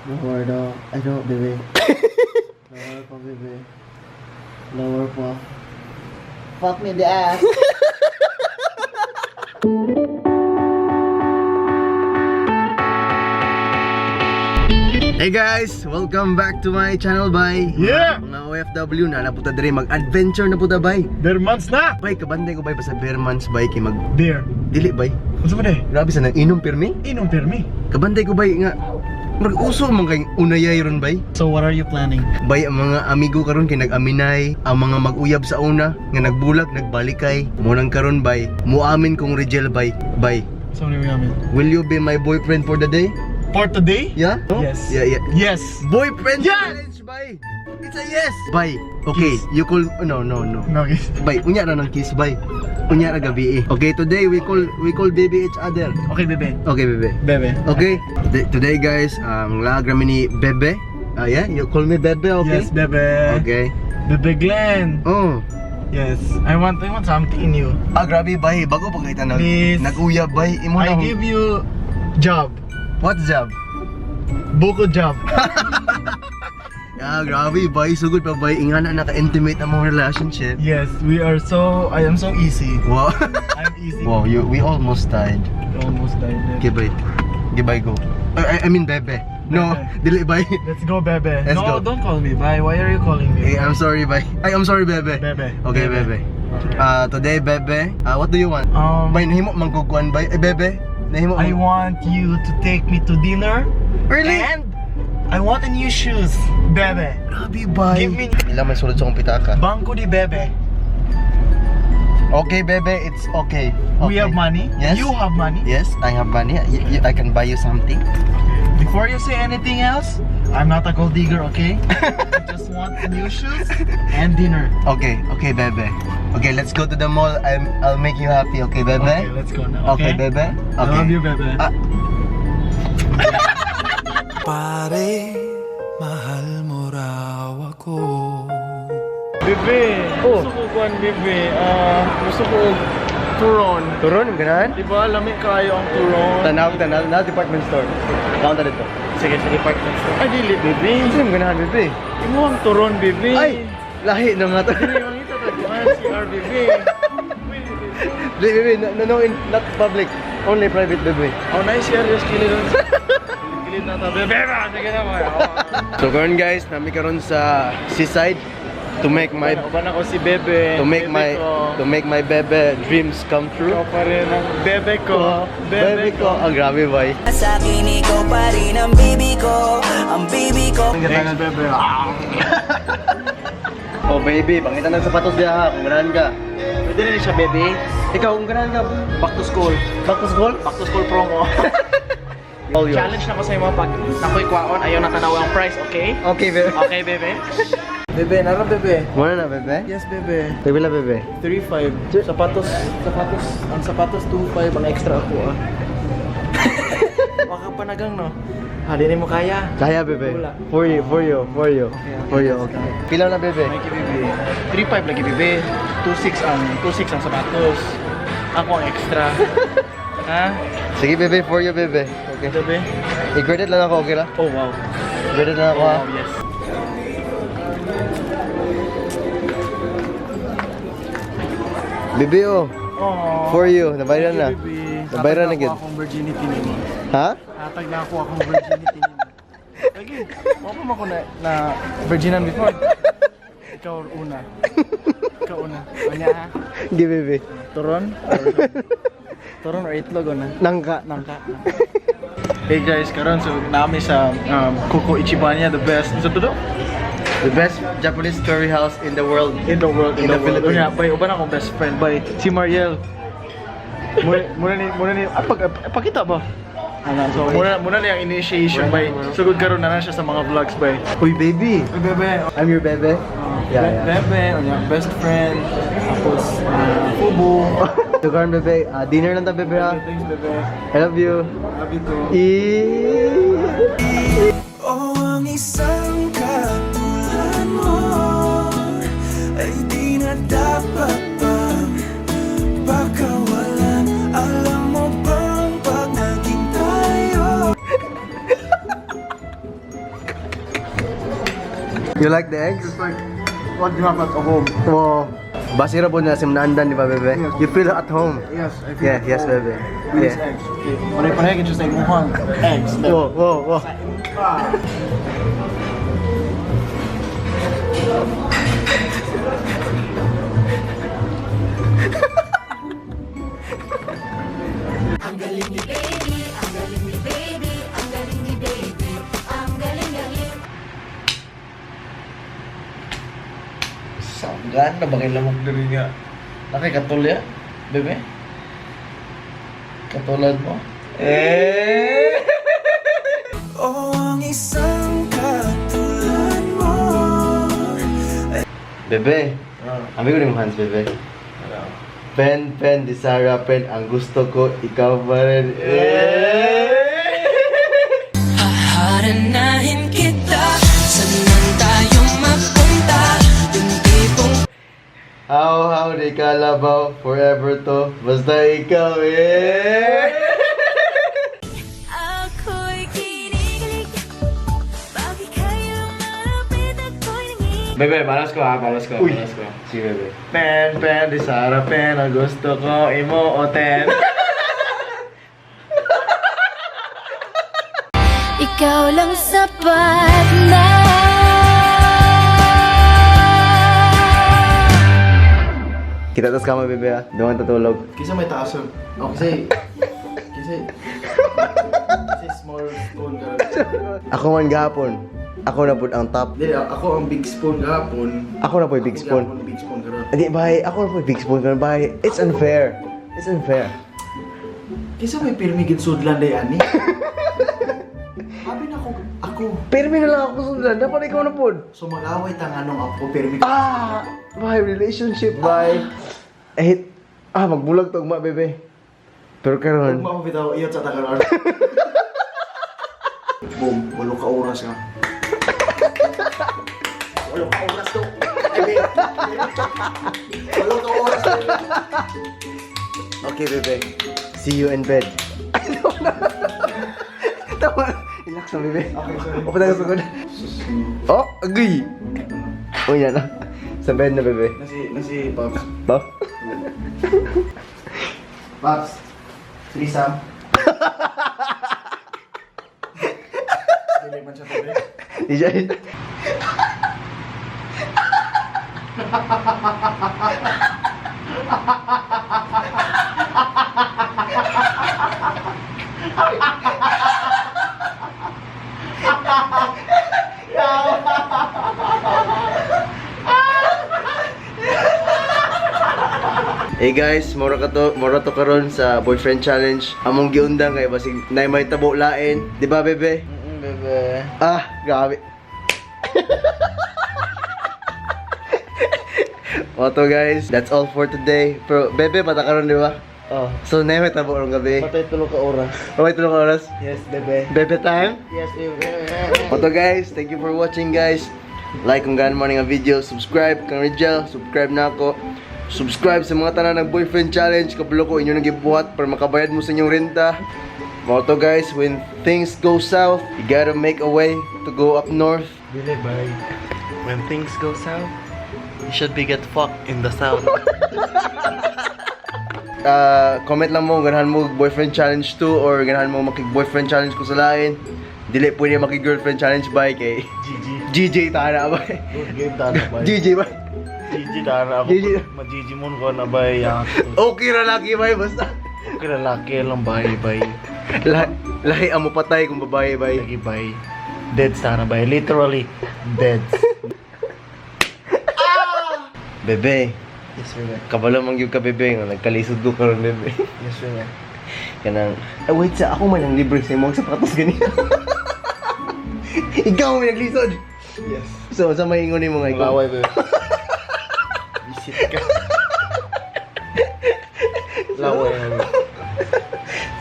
Lower daw. Ay, no, bebe. Lower pa, bebe. Lower pa. Fuck me in the ass. Hey guys! Welcome back to my channel, bay! Yeah! Mga OFW na naputa diri mag-adventure na puta, bay! Bear months na! Bay, kabanday ko, bay, pa sa bear months, bay, kay mag... Bear. Dili, bay. Ano ba Grabe sa nang inom pirmi? Inom permi. Kabanday ko, bay, nga... Mag-uso man kay unayay ron, bay. So what are you planning? Bay, ang mga amigo karon kay nag-aminay, ang mga mag-uyab sa una, nga nagbulag, nagbalikay. Munang karon, bay, muamin kong Rigel, bay. Bay, So what are we having? will you be my boyfriend for the day? For today? Yeah? Yes. Yeah. Yes. Boyfriend Yeah! challenge, bay! It's a yes! Bay, okay, you call... No. No, kiss. Bay, unya ra ng kiss, bay. Unya ra gabi eh. Okay, today we call baby each other. Okay, bebe. Okay, bebe. Bebe. Okay, today guys, lag rami ni Bebe. Yeah, you call me Bebe, okay? Yes, bebe. Okay. Bebe Glenn. Oh. Yes. I want something new. Grabe, bay. Bago pa kita Please. nag-uyab, bay. Imo I na give you job. What job? Buko job. Grabe, bay. Sugod pa, bay. Ingana naka-intimate ang mga relationship. Yes, I am so easy. Wow. I'm easy. Wow, we almost died. Almost died. Okay, bye. Okay, bye, go. I mean, Bebe. No, dili, bye. Let's go, bebe. Let's no, go. don't call me. Bye. Why are you calling me? Hey, I'm sorry, bye. I'm sorry, Bebe. Bebe. Okay, Bebe. Today, Bebe, what do you want? Bay, nahimo mangguguan, bay. Bebe, nahimo. I want you to take me to dinner. Really? And I want a new shoes, bebe. Grabe, bay. Give me Ilang may sulod sa kong pitaka. bangko di bebe. Okay, Bebe, it's okay. We have money. Yes. You have money. Yes, I have money. I can buy you something. Before you say anything else, I'm not a gold digger, okay? I just want new shoes and dinner. Okay, Bebe. Okay, let's go to the mall. I'll make you happy, okay, Bebe? Okay, let's go now. Okay, Bebe? I Okay. love you, bebe. Pare, mahal mo raw ako. Bebe, Oh. gusto ko kuhan, bebe. Gusto ko turon. Turon, ganahan? Diba, lamig kayo ang turon. Tanaw, department store. Kaunta dito. Sige, sa department store. Ay, dili, bebe. Sino ganahan, Bebe? Imo ang turon, bebe. Ay! Lahi na nga to. Dili, mangita taguan si RBB. Bebe, no, not public. Only private, Bebe. Oh, nice serious kili doon. Kilit na to. Bebe ba? Sige na mo. So karon guys, nami karon sa seaside to make my Uban ako si Bebe. to make my Bebe dreams come true. Ikaw pa rin ang Bebe ko. Bebe ko. Ang grabe, boy. Sa akin ikaw pa rin ang baby ko. Ang baby ko. Thanks, Bebe. Oh baby, pangitan ng sapatos diya ha, kung ganahan ka. Pwede rin siya, Bebe. Ikaw, kung ganahan ka, Back to school. back to school? Back to school promo. All yours. Challenge na ko sa imo pag nakoy kwaon, ayaw na tanaw ang price, okay? Okay, Bebe. Okay, Bebe. Bebe, nara Bebe. Muna na, Bebe? Yes, Bebe. Bebe la, Bebe. 3.5. Sapatos. Ang sapatos 2.5, ang extra ako ah. Baka panagang no. Halinin mo kaya. Kaya, Bebe. Wala. For you. Okay. Pila na, Bebe? Thank you, Bebe. 3.5 lagi, Bebe. 2.6 ang sapatos. Ako ang extra. Ha? Sige, Bebe, for you, Bebe. Okay. Bebe? I-credit lang ako, okay lang? Oh, wow. Credit lang ako, ha? Oh, yes. Bebe, oh. Oh. For you. Nabayaran na. Nabayaran na, Hatag gid. ako akong virginity nimo. Ha? Hatag na ako akong virginity nimo. Lagi. Ako mo ako na virginan before. Ikaw una. Ikaw una. Kanya ha? Give, Bebe. Turon? Turon or itlog o na? Nangka. Nangka. Hey guys, karon so nami sa Kuko Ichibanya, the best. Sa todo? The best Japanese curry house in the world. In the world, In the Philippines. Unya, bay, uban akong best friend, bay. Si Mariel. Muna ni, pakita ba? So, muna ni ang initiation, bay. Sugod karon na siya sa mga vlogs, bay. Uy, baby. Uy, bebe. I'm your bebe. Yeah. Bebe, unya, best friend. Tapos, Fubu. So, karon, bebe. Dinner lang ta, bebe, ha? Thanks, bebe. I love you. Love you too. Oh, ang isang katulad mo ay di na dapat pang pakawalan. Alam mo bang pag naging tayo You like the eggs? It's like what you have at home. Wow. Basira po na simnaandan, di ba, bebe? Yes. You feel at home. Yes, I feel Yeah, at yes, home. bebe. These Yeah. eggs. Okay. Pare-pareha ka sa imuhang eggs. Whoa, whoa, whoa. Sanggan na bangin lamok diri nga. Nakikatulya, bebe. Katulad mo. O ang isang katulad mo. Bebe, ambil ko yung hands, bebe. Pen, pen, di Sarah, pen, ang gusto ko, ikaw pa rin. Haharanahin kita, saan tayo mapunta? Yung tipong How, di kalabaw, forever to, basta ikaw, ako'y kinikilig. Bakit kayo malapit ako'y nangingin? Bebe, balas ko ha, balas ko. Uy. Balas ko. Si bebe. Pen, pen, di Sarah, pen, ang gusto ko, imo o ten. Ikaw lang sapat na. Kita tas kama, bebe, ha? Doon tatulog. Kisa may taasol. Oh, kasi small spoon ka. Ako man gahapon. Ako na po ang top. Dili, ako ang big spoon gahapon. Ako na po yung big spoon. Ako big spoon karon. Hindi, bahay. Ako na po yung big spoon. Bahay. It's unfair. It's unfair. Kisa may pirmi gid sudlan day ani. Abi na ako. Pero may na lang ako sundan. Dapat ikaw na po. So mag-away ta nganong ako pirmi. Ah! Bahay, relationship, bahay. Eh, magbulag to, ugma, bebe. Pero karon. Kung mo bitaw iyot sa tagalan. Boom, walo ka oras ka. Walo ka oras to. Walo ka oras. Okay, bebe. See you in bed. Tama. Relax na, bebe. Okay, sorry. Upo tayo sugod. Oh, agree. Oh, yan na. Sa bed na, bebe. Nasi Pops. Ba? Pops. Trisam. Dili man siya tabi. Di siya. Hey guys, mora to karon sa boyfriend challenge. Among giundang kay basig nay may tabo lain, di ba bebe? Bebe. Ah, grabe. Oto guys, that's all for today. Pero bebe bata karon di ba? Oh. So nay may tabo rong gabi. Patay tulo ka oras. Oh, may tulong oras. Yes, bebe. Bebe time. Yes, bebe. Oto guys, thank you for watching guys. Like kung gaano mo nga video, subscribe kang Rijal, subscribe na ako. Subscribe sa mga tanan ng boyfriend challenge. Kabalo ko inyo nang gibuhat para makabayad mo sa inyong renta. Moto guys, when things go south, you gotta make a way to go up north. Dili bay. When things go south, you should be get fucked in the south. Comment lang mo, ganahan mo boyfriend challenge 2 or ganahan mo makig-boyfriend challenge ko sa lain. Dili pwede makig-girlfriend challenge ba kay GG tana ba? Good game tana bay. GG ba? Gigi tana ako. Gigi. Ma-Gigi mon ko na bay. Okay ra lagi ba basta. Okay na laki lang bay bay. Lahi amo patay kung babae bay. Lagi bay. Dead sana bay. Literally dead. Bebe, Yes, bebe. kabalo man gyud ka bebe nga nagkalisod ko karon bebe. Yes, bebe. Kanang wait sa ako man ang libre sa imong sapatos gani. Ikaw may naglisod. Yes. So sa maingon nimo nga ikaw. Laway bebe. Visit ka. Laway bebe.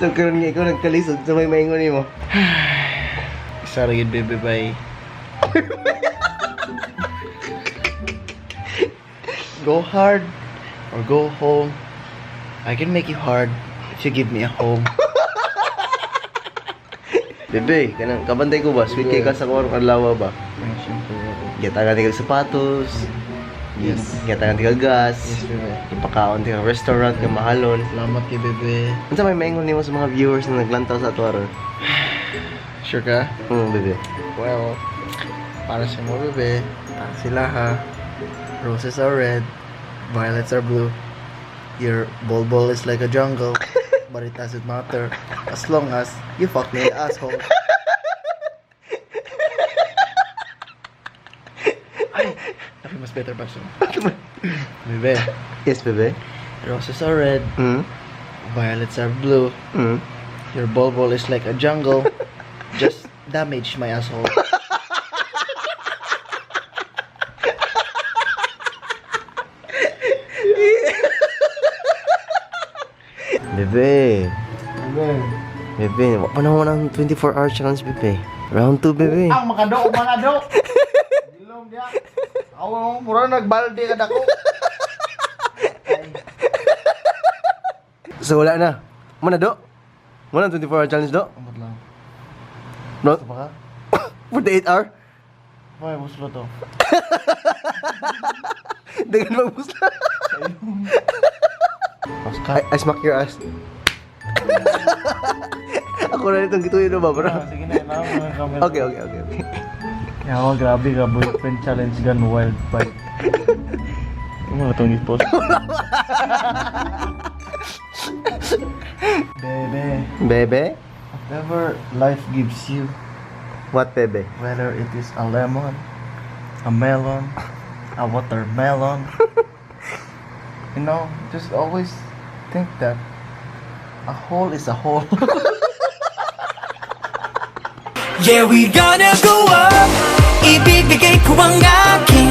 So karon nga ikaw nagkalisod sa may maingon nimo. Isa rin bebe bay. Go hard or go home. I can make you hard if you give me a home. Bebe, kanang kabantay ko ba? Sweet kay ka sa kwarong adlaw ba? Siyempre, bebe. Giyatangan tigag sapatos. Yes. Giyatangan tigag gas. Yes, bebe. Ipakaon tigag restaurant nga mahalon. Salamat kay bebe. Unsa may maingon nimo sa mga viewers na naglantaw sa ato aron? Sure ka? Bebe. Well, para sa mo bebe, sila ha. Roses are red, violets are blue. Your bulbul is like a jungle, but it doesn't matter as long as you fuck me asshole. Ay, tapi mas better pa siya. Bebe, Yes, bebe. roses are red, violets are blue. Your bulbul is like a jungle. Just damage my asshole. Bebe. Bebe, wala pa naman ang 24-hour challenge, bebe. Round 2, bebe. Ang makado, manado. Ilong dia. Aw, mura nagbalde ka dako. So, wala na. Mana, do? Mana ang 24-hour challenge, do? Amot lang. No? Gusto pa ka? 48 hour? Ay, buslo to. Dengan magbusla. I smack your ass. Ako na itong gituin na ba, bro? Sige na, inaw mo yung camera. Okay. Yawa, grabe ka, boyfriend challenge gone wild bike. Ano na itong i-post? Bebe, Bebe? whatever life gives you, What, bebe? whether it is a lemon, a melon, a watermelon, you know, just always think that a hole is a hole. Yeah, we gonna go up. Ibibigay ko ang aking